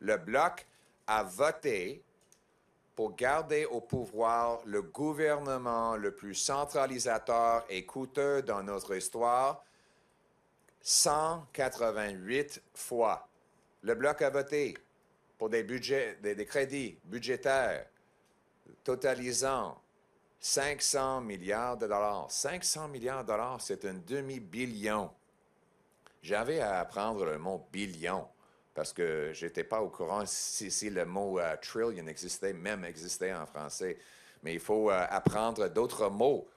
Le Bloc a voté pour garder au pouvoir le gouvernement le plus centralisateur et coûteux dans notre histoire 188 fois. Le Bloc a voté pour des crédits budgétaires totalisant 500 milliards de dollars. 500 milliards de dollars, c'est un demi-billion. J'avais à apprendre le mot billion parce que je n'étais pas au courant si le mot trillion existait en français. Mais il faut apprendre d'autres mots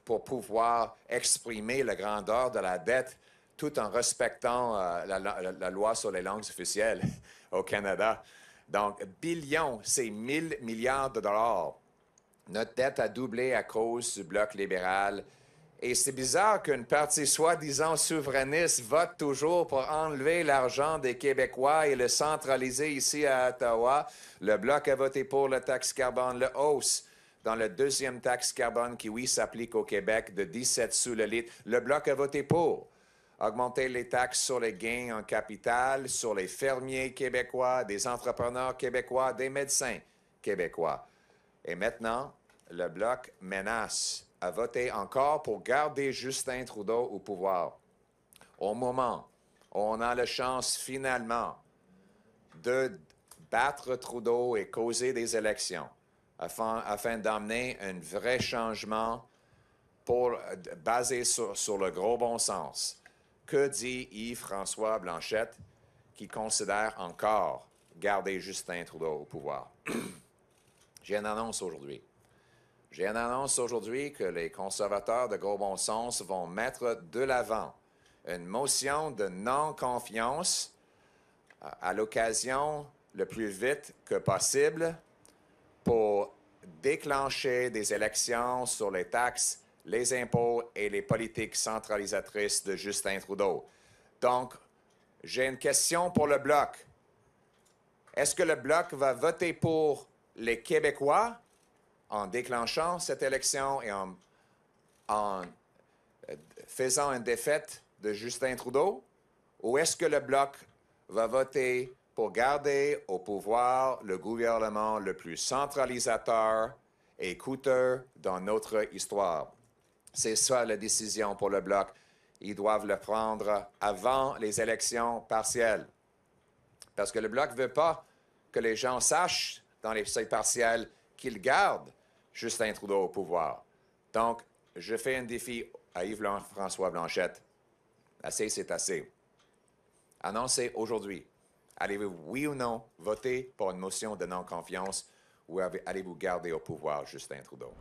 pour pouvoir exprimer la grandeur de la dette tout en respectant la loi sur les langues officielles au Canada. Donc, billion, c'est 1000 milliards de dollars. Notre dette a doublé à cause du Bloc libéral. Et c'est bizarre qu'une partie soi-disant souverainiste vote toujours pour enlever l'argent des Québécois et le centraliser ici à Ottawa. Le Bloc a voté pour la taxe carbone, le hausse dans le deuxième taxe carbone qui, oui, s'applique au Québec de 17 sous le litre. Le Bloc a voté pour augmenter les taxes sur les gains en capital, sur les fermiers québécois, des entrepreneurs québécois, des médecins québécois. Et maintenant, le Bloc menace à voter encore pour garder Justin Trudeau au pouvoir. Au moment où on a la chance finalement de battre Trudeau et causer des élections afin d'amener un vrai changement basé sur le gros bon sens. Que dit Yves-François Blanchet qui considère encore garder Justin Trudeau au pouvoir? J'ai une annonce aujourd'hui. J'ai une annonce aujourd'hui que les conservateurs de gros bon sens vont mettre de l'avant une motion de non-confiance à l'occasion le plus vite que possible pour déclencher des élections sur les taxes, les impôts et les politiques centralisatrices de Justin Trudeau. Donc, j'ai une question pour le Bloc. Est-ce que le Bloc va voter pour les Québécois en déclenchant cette élection et en faisant une défaite de Justin Trudeau? Ou est-ce que le Bloc va voter pour garder au pouvoir le gouvernement le plus centralisateur et coûteux dans notre histoire? C'est ça la décision pour le Bloc. Ils doivent le prendre avant les élections partielles. Parce que le Bloc ne veut pas que les gens sachent dans les partielles qu'ils gardent Justin Trudeau au pouvoir. Donc, je fais un défi à Yves-François Blanchet. Assez, c'est assez. Annoncez aujourd'hui. Allez-vous, oui ou non, voter pour une motion de non-confiance ou allez-vous garder au pouvoir Justin Trudeau?